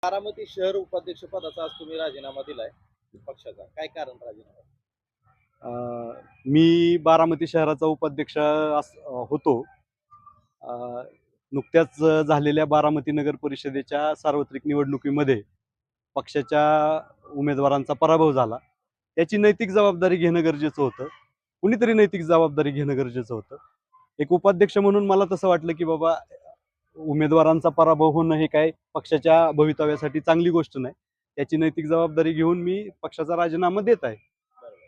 बारामती शहर उपाध्यक्ष पदाचा आज तुम्ही राजीनामा दिलाय पक्षाचा. काय कारण राजीनामा? अ, मी बारामती शहराचा उपाध्यक्ष होतो. अ, नुकत्याच झालेल्या बारामती नगर परिषदेच्या सार्वत्रिक निवडणुकीमध्ये पक्षाच्या उमेदवारांचा पराभव झाला. त्याची नैतिक जबाबदारी घेणं गरजेचं होतं. कुणीतरी नैतिक जबाबदारी घेणं गरजेचं होतं. एक उपाध्यक्ष म्हणून मला तसं वाटलं, की बाबा उमेदवारांचा पराभव होणं हे काय पक्षाच्या भवितव्यासाठी चांगली गोष्ट नाही. त्याची नैतिक जबाबदारी घेऊन मी पक्षाचा राजीनामा देत आहे. बरोबर.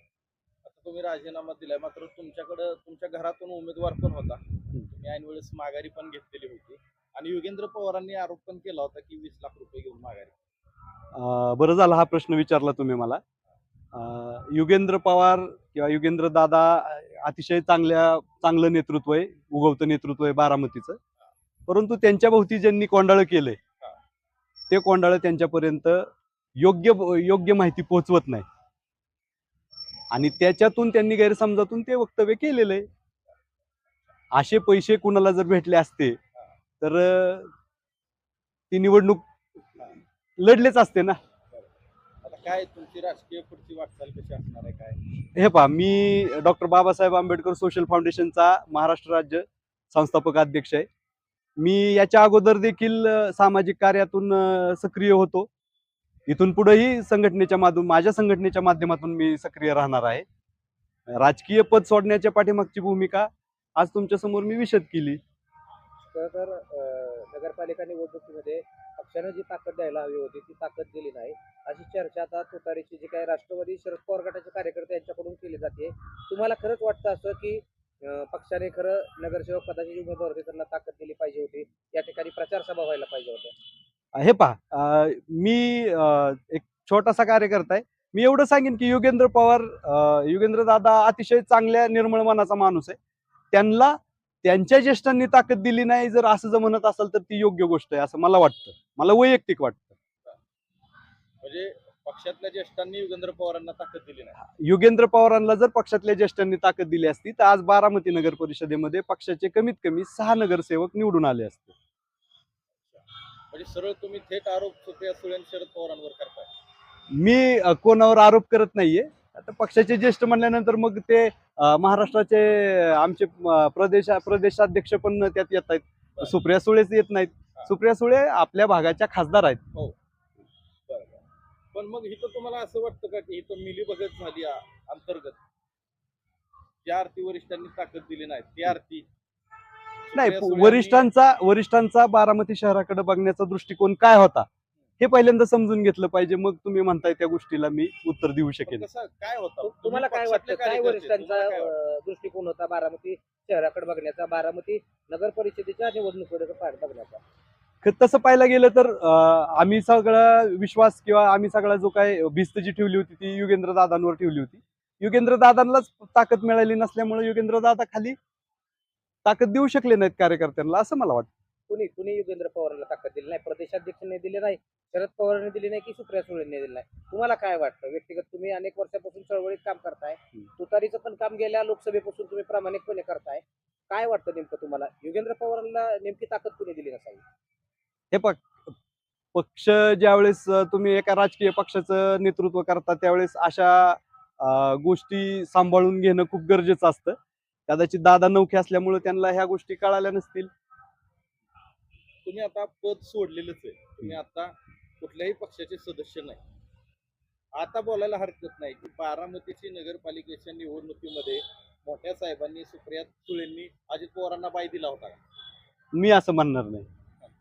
आता तुम्ही राजीनामा दिलाय, मात्र तुमच्याकडे तुमच्या घरातून उमेदवार पण होता. तुम्ही ऐन वेळेस माघारी पण घेतलेली होती आणि योगेंद्र पवारांनी आरोप पण केला होता की 20 लाख रुपये घेऊन माघारी. बरं झालं हा प्रश्न विचारला तुम्ही मला. युगेंद्र पवार किंवा युगेंद्र दादा अतिशय चांगलं नेतृत्व आहे, उगवतं नेतृत्व आहे बारामतीचं. परंतु त्यांच्या भोवती ज्यांनी कोंडाळं केलंय, ते कोंडाळं त्यांच्यापर्यंत योग्य योग्य माहिती पोहोचवत नाही आणि त्याच्यातून त्यांनी गैरसमजातून ते वक्तव्य केलेलं आहे. असे पैसे कुणाला जर भेटले असते तर ती निवडणूक लढलेच असते ना. आता काय तुमची राजकीय पुढची वाटचाल कशी असणार आहे काय? हे पहा, मी डॉक्टर बाबासाहेब आंबेडकर सोशल फाउंडेशनचा महाराष्ट्र राज्य संस्थापक अध्यक्ष आहे. मी याच्या अगोदर देखील सामाजिक कार्यातून सक्रिय होतो. इथून पुढेही माझ्या संघटनेच्या माध्यमातून मी सक्रिय राहणार आहे. राजकीय पद सोडण्याच्या पाठीमागची भूमिका आज तुमच्या समोर मी विशद केली. तर नगरपालिका निवडणुकीमध्ये पक्षानं जी ताकद द्यायला हवी होती ती ताकद दिली नाही, अशी चर्चा आता तुतारीची जी काही राष्ट्रवादी शरद पवार गटाचे कार्यकर्ते यांच्याकडून केली जाते. तुम्हाला खरंच वाटतं असं की पक्षाने खरं नगरसेवक पदाचे जे उमेदवार होते त्यांना ताकद दिली पाहिजे होती, या ठिकाणी प्रचार सभा व्हायला पाहिजे होत्या? हे पहा, मी एक छोटासा कार्यकर्ता आहे. मी एवढं सांगेन की युगेंद्र दादा अतिशय चांगल्या निर्मळ मनाचा माणूस आहे. त्यांना त्यांच्या ज्येष्ठांनी ताकद दिली नाही, जर असं जर म्हणत असाल तर ती योग्य गोष्ट आहे असं मला वाटतं. मला वैयक्तिक वाटतं. म्हणजे पक्षातल्या ज्येष्ठांनी योगेंद्र पवारांना ताकद दिली नाही. युगेंद्र पवारांना जर पक्षातल्या ज्येष्ठांनी ताकद दिली असती तर आज बारामती नगर परिषदेमध्ये पक्षाचे कमीत कमी 6 नगरसेवक निवडून आले असते. म्हणजे सरळ तुम्ही थेट आरोप सुप्रिया सुळे आणि शरद पवारांवर करताय. मी कोणावर आरोप करत नाहीये. आता पक्षाचे ज्येष्ठ म्हणल्यानंतर मग ते महाराष्ट्राचे आमचे प्रदेशाध्यक्ष पण त्यात येत आहेत. सुप्रिया सुळेच येत नाहीत. सुप्रिया सुळे आपल्या भागाच्या खासदार आहेत. हो, बरोबर. पण मग इथं तुम्हाला असं वाटतं का की इथं मिलीभगत झाली अंतर्गत, ज्या आरती वरिष्ठांनी ताकद दिली नाही त्या आरती नाही, सुप्रिया सुळे वरिष्ठांचा बारामती शहराकडे बघण्याचा दृष्टिकोन काय होता हे पहिल्यांदा समजून घेतलं पाहिजे. मग तुम्ही म्हणताय त्या गोष्टीला मी उत्तर देऊ शकेन. कसं काय होतं? तुम्हाला काय वाटतं, काय वरिष्ठांचा दृष्टिकोन होता बारामती शहराकडे बघण्याचा, बारामती नगर परिषदेच्या निवडणुकीकडे बघण्याचा? तसं पाहायला गेलं तर आम्ही सगळा विश्वास किंवा आम्ही सगळा जो काय भिस्त जी ठेवली होती ती युगेंद्र दादांवर ठेवली होती. युगेंद्र दादांनाच ताकद मिळाली नसल्यामुळे युगेंद्र दादा खाली ताकद देऊ शकले नाहीत कार्यकर्त्यांना, असं मला वाटतं. कुणी योगेंद्र पवारांना ताकद दिली नाही? प्रदेशाध्यक्षांनी दिली नाही, शरद पवारांनी दिली नाही, की सुप्रिया सुळेंनी दिली नाही? तुम्हाला काय वाटतं? व्यक्तिगत तुम्ही अनेक वर्षापासून चळवळीत काम करताय, तुतारीचं पण काम गेल्या लोकसभेपासून तुम्ही प्रामाणिकपणे करताय. काय वाटतं नेमकं तुम्हाला, योगेंद्र पवारांना नेमकी ताकद कुणी दिली नसावी? हे पक्ष ज्यावेळेस तुम्ही एका राजकीय पक्षाचं नेतृत्व करता त्यावेळेस अशा गोष्टी सांभाळून घेणं खूप गरजेचं असतं. कदाचित दादा नौखे असल्यामुळे त्यांना ह्या गोष्टी कळाल्या नसतील. तुम्ही आता पद सोडलेलंच आहे, तुम्ही आता कुठल्याही पक्षाचे सदस्य नाही. आता बोलायला हरकत नाही की बारामतीची नगरपालिकेच्या निवडणुकीमध्ये मोठ्या साहेबांनी सुप्रिया सुळेंनी अजित पवारांना बाय दिला होता. मी असं म्हणणार नाही.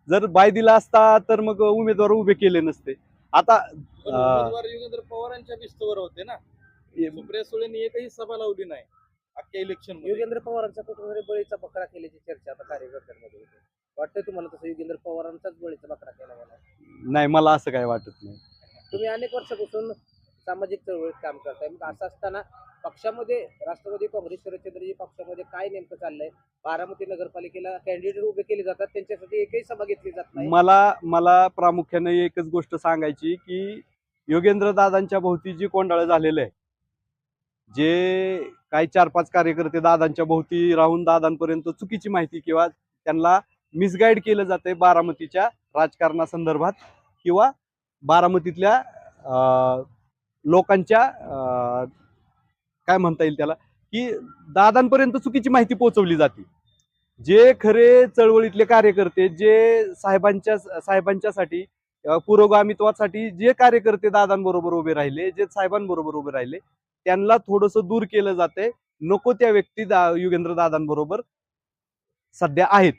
जर बाय दिला असता तर मग उमेदवार उभे केले नसते. आता उमेदवार योगेंद्र पवारांच्या बिस्तवर होते ना. सुप्रिया सुळेंनी एकही सभा लावली नाही अख्ख्या इलेक्शन. योगेंद्र पवारांचा कुठेतरी बळीचा बकरा केल्याची चर्चा आता कार्यकर्त्यांमध्ये होते. वाटतंय तुम्हाला तसं योगेंद्र पवारांचाच बळीचा बकरा केला मला? नाही, मला असं काय वाटत नाही. तुम्ही अनेक वर्षापासून सामाजिक चळवळीत काम करताय, मग असं असताना पक्षामध्ये राष्ट्रवादी काँग्रेस शरदचंद्रजी पक्षामध्ये काय नेमकं चाललंय? बारामती नगरपालिकेला कॅन्डिडेट उभे केले जातात, त्यांच्यासाठी एकही सभा घेतली जात नाही. मला प्रामुख्याने एकच गोष्ट सांगायची की योगेंद्र दादांच्या भोवती जी कोंडाळं झालेलं आहे, जे काही 4-5 कार्यकर्ते दादांच्या भोवती राहून दादांपर्यंत चुकीची माहिती किंवा त्यांना मिसगाईड केलं जातंय बारामतीच्या राजकारणासंदर्भात किंवा बारामतीतल्या लोकांच्या काय म्हणता येईल त्याला, की दादांपर्यंत चुकीची माहिती पोहोचवली जाते. जे खरे चळवळीतले कार्यकर्ते, जे साहेबांच्यासाठी पुरोगामित्वासाठी जे कार्यकर्ते दादांबरोबर उभे राहिले, जे साहेबांबरोबर उभे राहिले, त्यांना थोडंसं दूर केलं जातंय. नको त्या व्यक्ती युगेंद्र दादांबरोबर सध्या आहेत.